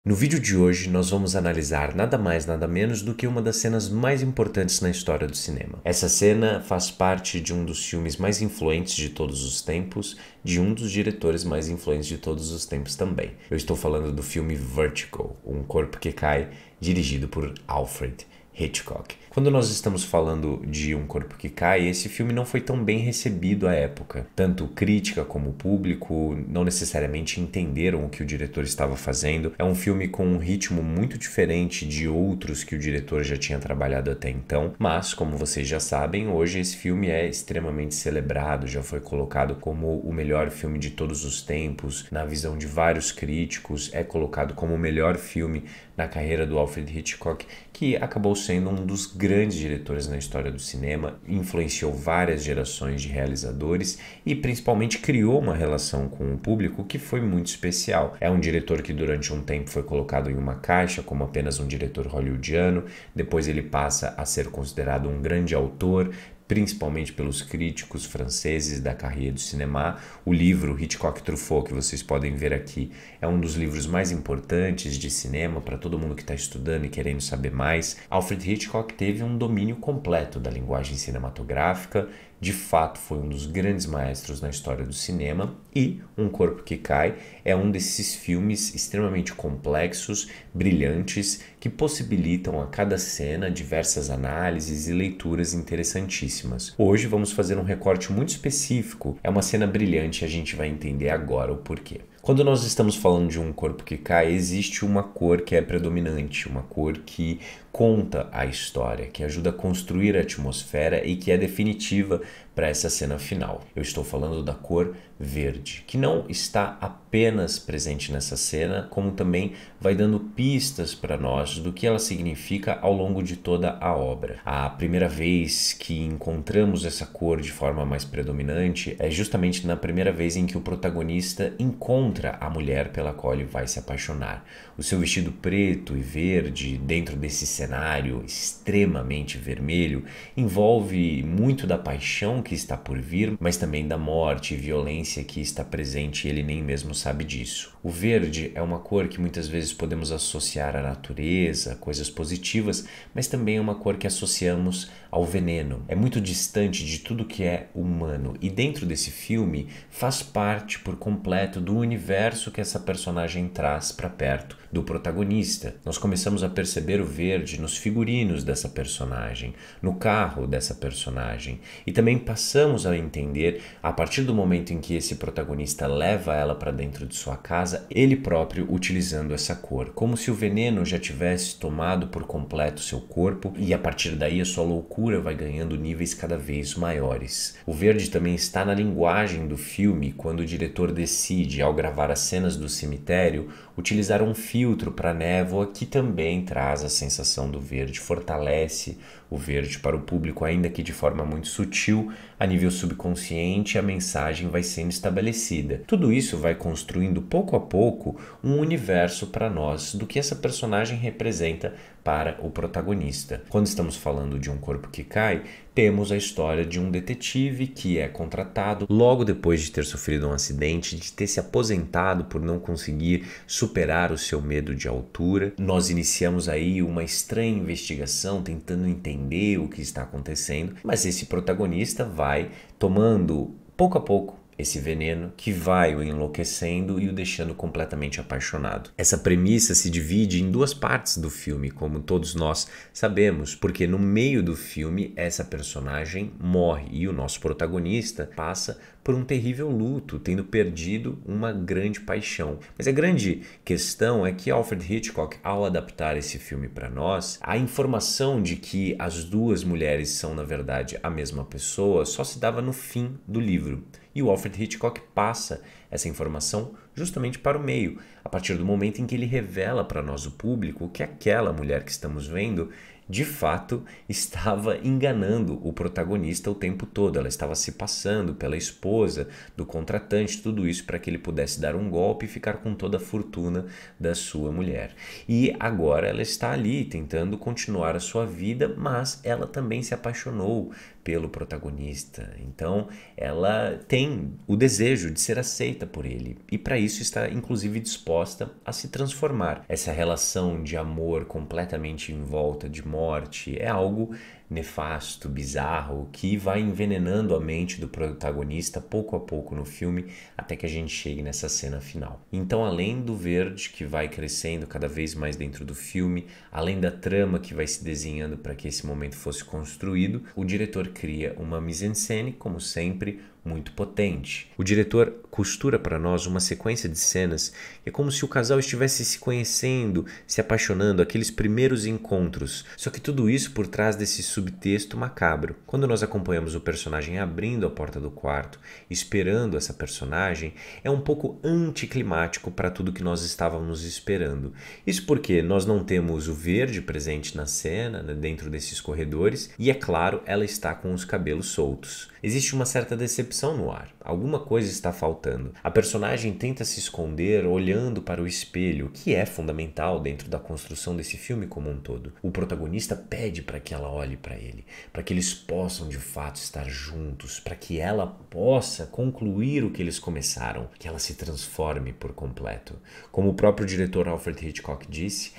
No vídeo de hoje, nós vamos analisar nada mais nada menos do que uma das cenas mais importantes na história do cinema. Essa cena faz parte de um dos filmes mais influentes de todos os tempos, de um dos diretores mais influentes de todos os tempos também. Eu estou falando do filme Vertigo, Um Corpo que Cai, dirigido por Alfred Hitchcock. Quando nós estamos falando de Um Corpo que Cai, esse filme não foi tão bem recebido à época. Tanto crítica como público não necessariamente entenderam o que o diretor estava fazendo. É um filme com um ritmo muito diferente de outros que o diretor já tinha trabalhado até então, mas, como vocês já sabem, hoje esse filme é extremamente celebrado, já foi colocado como o melhor filme de todos os tempos, na visão de vários críticos, é colocado como o melhor filme na carreira do Alfred Hitchcock, que acabou sendo um dos grandes diretores na história do cinema, influenciou várias gerações de realizadores e principalmente criou uma relação com o público que foi muito especial. É um diretor que durante um tempo foi colocado em uma caixa como apenas um diretor hollywoodiano, depois ele passa a ser considerado um grande autor, principalmente pelos críticos franceses da carreira do cinema. O livro Hitchcock-Truffaut, que vocês podem ver aqui, é um dos livros mais importantes de cinema para todo mundo que está estudando e querendo saber mais. Alfred Hitchcock teve um domínio completo da linguagem cinematográfica, de fato foi um dos grandes maestros na história do cinema, e Um Corpo que Cai é um desses filmes extremamente complexos, brilhantes, que possibilitam a cada cena diversas análises e leituras interessantíssimas. Hoje vamos fazer um recorte muito específico, é uma cena brilhante e a gente vai entender agora o porquê. Quando nós estamos falando de Um Corpo que Cai, existe uma cor que é predominante, uma cor que conta a história, que ajuda a construir a atmosfera e que é definitiva para essa cena final. Eu estou falando da cor verde, que não está apenas presente nessa cena, como também vai dando pistas para nós do que ela significa ao longo de toda a obra. A primeira vez que encontramos essa cor de forma mais predominante é justamente na primeira vez em que o protagonista encontra a mulher pela qual ele vai se apaixonar. O seu vestido preto e verde dentro desse cenário extremamente vermelho envolve muito da paixão que está por vir, mas também da morte e violência que está presente e ele nem mesmo sabe disso. O verde é uma cor que muitas vezes podemos associar à natureza, coisas positivas, mas também é uma cor que associamos ao veneno. É muito distante de tudo que é humano e dentro desse filme faz parte por completo do universo que essa personagem traz para perto do protagonista. Nós começamos a perceber o verde nos figurinos dessa personagem, no carro dessa personagem e também passamos a entender, a partir do momento em que esse protagonista leva ela para dentro de sua casa, ele próprio utilizando essa cor, como se o veneno já tivesse tomado por completo seu corpo e a partir daí a sua loucura vai ganhando níveis cada vez maiores. O verde também está na linguagem do filme quando o diretor decide, ao gravar as cenas do cemitério, utilizar um filtro para névoa que também traz a sensação do verde, fortalece o verde para o público, ainda que de forma muito sutil, a nível subconsciente a mensagem vai sendo estabelecida. Tudo isso vai construindo pouco a pouco um universo para nós do que essa personagem representa para o protagonista. Quando estamos falando de Um Corpo que Cai, temos a história de um detetive que é contratado logo depois de ter sofrido um acidente, de ter se aposentado por não conseguir superar o seu medo de altura. Nós iniciamos aí uma estranha investigação tentando entender o que está acontecendo, mas esse protagonista vai tomando pouco a pouco esse veneno que vai o enlouquecendo e o deixando completamente apaixonado. Essa premissa se divide em duas partes do filme, como todos nós sabemos, porque no meio do filme essa personagem morre e o nosso protagonista passa por um terrível luto, tendo perdido uma grande paixão. Mas a grande questão é que Alfred Hitchcock, ao adaptar esse filme para nós, a informação de que as duas mulheres são na verdade a mesma pessoa só se dava no fim do livro. E o Alfred Hitchcock passa essa informação justamente para o meio, a partir do momento em que ele revela para nós, o público, que aquela mulher que estamos vendo de fato estava enganando o protagonista o tempo todo. Ela estava se passando pela esposa do contratante, tudo isso para que ele pudesse dar um golpe e ficar com toda a fortuna da sua mulher. E agora ela está ali tentando continuar a sua vida, mas ela também se apaixonou pelo protagonista. Então, ela tem o desejo de ser aceita por ele e para isso está inclusive disposta a se transformar. Essa relação de amor completamente envolta de morte é algo nefasto, bizarro, que vai envenenando a mente do protagonista pouco a pouco no filme, até que a gente chegue nessa cena final. Então, além do verde que vai crescendo cada vez mais dentro do filme, além da trama que vai se desenhando para que esse momento fosse construído, o diretor cria uma mise-en-scène, como sempre, muito potente. O diretor costura para nós uma sequência de cenas que é como se o casal estivesse se conhecendo, se apaixonando, aqueles primeiros encontros. Só que tudo isso por trás desse subtexto macabro. Quando nós acompanhamos o personagem abrindo a porta do quarto, esperando essa personagem, é um pouco anticlimático para tudo que nós estávamos esperando. Isso porque nós não temos o verde presente na cena, né, dentro desses corredores, e é claro, ela está com os cabelos soltos. Existe uma certa decepção no ar. Alguma coisa está faltando. A personagem tenta se esconder olhando para o espelho, que é fundamental dentro da construção desse filme como um todo. O protagonista pede para que ela olhe para ele, para que eles possam de fato estar juntos, para que ela possa concluir o que eles começaram, que ela se transforme por completo. Como o próprio diretor Alfred Hitchcock disse,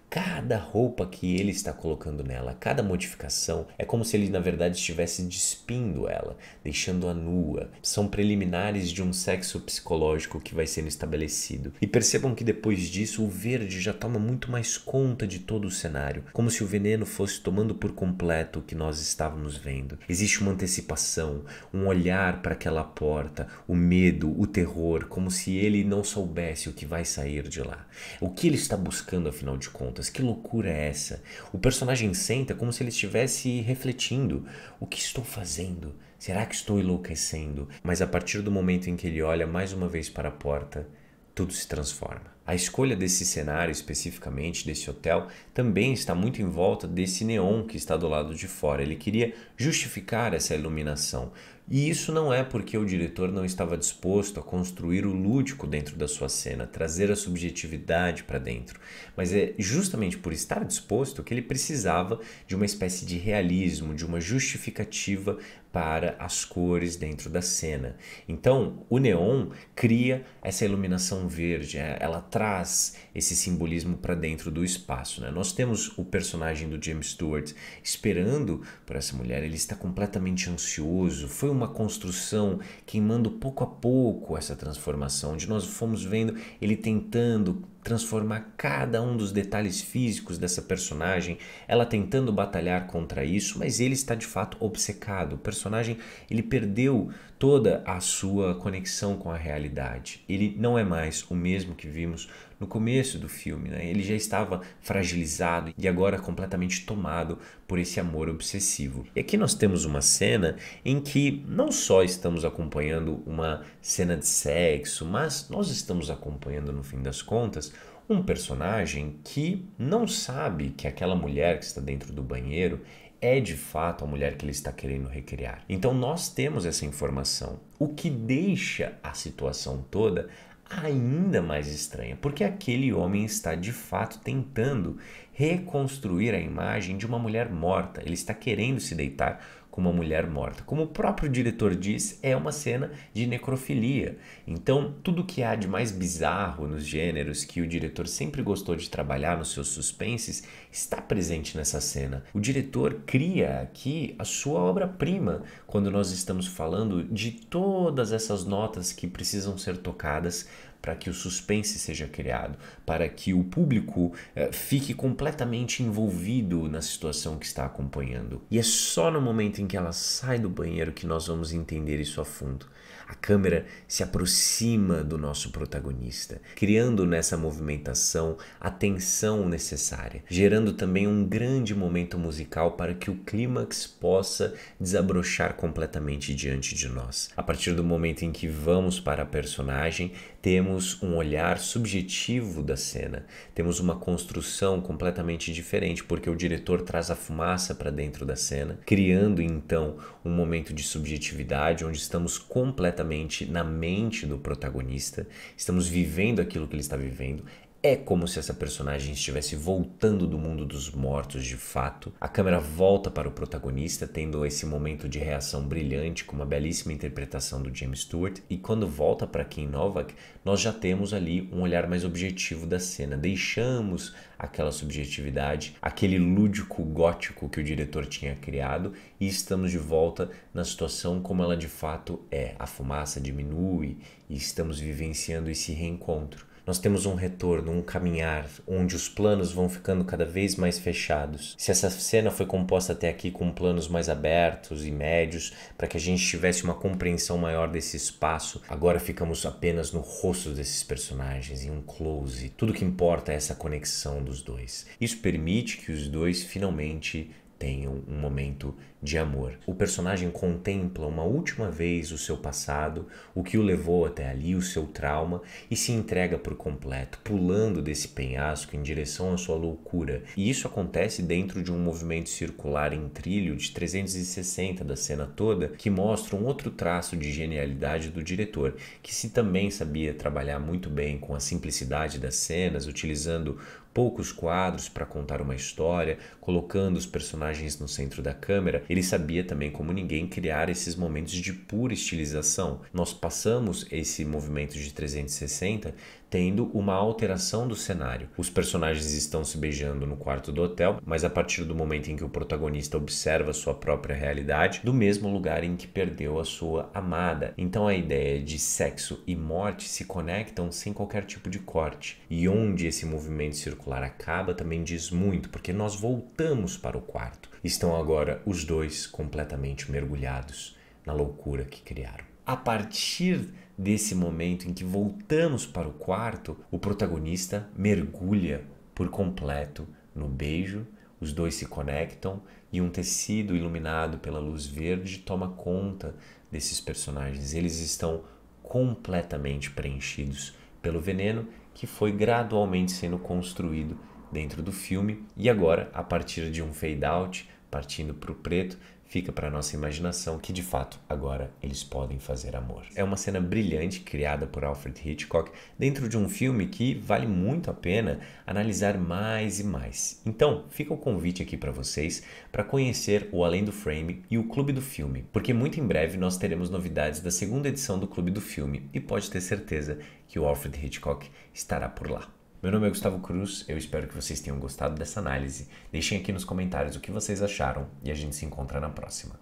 cada roupa que ele está colocando nela, cada modificação, é como se ele na verdade estivesse despindo ela, deixando-a nua. São preliminares de um sexo psicológico que vai sendo estabelecido. E percebam que depois disso o verde já toma muito mais conta de todo o cenário, como se o veneno fosse tomando por completo o que nós estávamos vendo. Existe uma antecipação, um olhar para aquela porta, o medo, o terror, como se ele não soubesse o que vai sair de lá. O que ele está buscando afinal de contas? Que loucura é essa? O personagem senta como se ele estivesse refletindo. O que estou fazendo? Será que estou enlouquecendo? Mas a partir do momento em que ele olha mais uma vez para a porta, tudo se transforma. A escolha desse cenário, especificamente desse hotel, também está muito em volta desse neon que está do lado de fora. Ele queria justificar essa iluminação. E isso não é porque o diretor não estava disposto a construir o lúdico dentro da sua cena, trazer a subjetividade para dentro. Mas é justamente por estar disposto que ele precisava de uma espécie de realismo, de uma justificativa para as cores dentro da cena. Então, o neon cria essa iluminação verde, ela traz esse simbolismo para dentro do espaço, né? Nós temos o personagem do James Stewart esperando por essa mulher, ele está completamente ansioso, foi uma construção queimando pouco a pouco essa transformação, onde nós fomos vendo ele tentando transformar cada um dos detalhes físicos dessa personagem, ela tentando batalhar contra isso, mas ele está de fato obcecado. O personagem, ele perdeu toda a sua conexão com a realidade. Ele não é mais o mesmo que vimos no começo do filme, né? Ele já estava fragilizado e agora completamente tomado por esse amor obsessivo. E aqui nós temos uma cena em que não só estamos acompanhando uma cena de sexo, mas nós estamos acompanhando, no fim das contas, um personagem que não sabe que aquela mulher que está dentro do banheiro é de fato a mulher que ele está querendo recriar. Então nós temos essa informação, o que deixa a situação toda ainda mais estranha, porque aquele homem está de fato tentando reconstruir a imagem de uma mulher morta. Ele está querendo se deitar com uma mulher morta. Como o próprio diretor diz, é uma cena de necrofilia. Então, tudo que há de mais bizarro nos gêneros que o diretor sempre gostou de trabalhar nos seus suspenses está presente nessa cena. O diretor cria aqui a sua obra-prima quando nós estamos falando de todas essas notas que precisam ser tocadas para que o suspense seja criado, para que o público fique completamente envolvido na situação que está acompanhando. E é só no momento em que ela sai do banheiro que nós vamos entender isso a fundo. A câmera se aproxima do nosso protagonista, criando nessa movimentação a tensão necessária, gerando também um grande momento musical para que o clímax possa desabrochar completamente diante de nós. A partir do momento em que vamos para a personagem, temos um olhar subjetivo da cena, temos uma construção completamente diferente, porque o diretor traz a fumaça para dentro da cena, criando então um momento de subjetividade, onde estamos completamente na mente do protagonista, estamos vivendo aquilo que ele está vivendo. É como se essa personagem estivesse voltando do mundo dos mortos de fato. A câmera volta para o protagonista, tendo esse momento de reação brilhante, com uma belíssima interpretação do James Stewart. E quando volta para King Novak, nós já temos ali um olhar mais objetivo da cena. Deixamos aquela subjetividade, aquele lúdico gótico que o diretor tinha criado, e estamos de volta na situação como ela de fato é. A fumaça diminui e estamos vivenciando esse reencontro. Nós temos um retorno, um caminhar, onde os planos vão ficando cada vez mais fechados. Se essa cena foi composta até aqui com planos mais abertos e médios, para que a gente tivesse uma compreensão maior desse espaço, agora ficamos apenas no rosto desses personagens, em um close. Tudo que importa é essa conexão dos dois. Isso permite que os dois finalmente tenham um momento de amor. O personagem contempla uma última vez o seu passado, o que o levou até ali, o seu trauma, e se entrega por completo, pulando desse penhasco em direção à sua loucura. E isso acontece dentro de um movimento circular em trilho de 360 da cena toda, que mostra um outro traço de genialidade do diretor, que se também sabia trabalhar muito bem com a simplicidade das cenas, utilizando poucos quadros para contar uma história, colocando os personagens no centro da câmera. Ele sabia também, como ninguém, criar esses momentos de pura estilização. Nós passamos esse movimento de 360 tendo uma alteração do cenário. Os personagens estão se beijando no quarto do hotel, mas a partir do momento em que o protagonista observa sua própria realidade, do mesmo lugar em que perdeu a sua amada. Então a ideia de sexo e morte se conectam sem qualquer tipo de corte. E onde esse movimento circular acaba também diz muito, porque nós voltamos para o quarto. Estão agora os dois completamente mergulhados na loucura que criaram. A partir desse momento em que voltamos para o quarto, o protagonista mergulha por completo no beijo, os dois se conectam e um tecido iluminado pela luz verde toma conta desses personagens. Eles estão completamente preenchidos pelo veneno que foi gradualmente sendo construído dentro do filme, e agora, a partir de um fade out, partindo para o preto, fica para nossa imaginação que de fato agora eles podem fazer amor. É uma cena brilhante criada por Alfred Hitchcock dentro de um filme que vale muito a pena analisar mais e mais. Então fica o convite aqui para vocês para conhecer o Além do Frame e o Clube do Filme, porque muito em breve nós teremos novidades da segunda edição do Clube do Filme e pode ter certeza que o Alfred Hitchcock estará por lá. Meu nome é Gustavo Cruz, eu espero que vocês tenham gostado dessa análise. Deixem aqui nos comentários o que vocês acharam e a gente se encontra na próxima.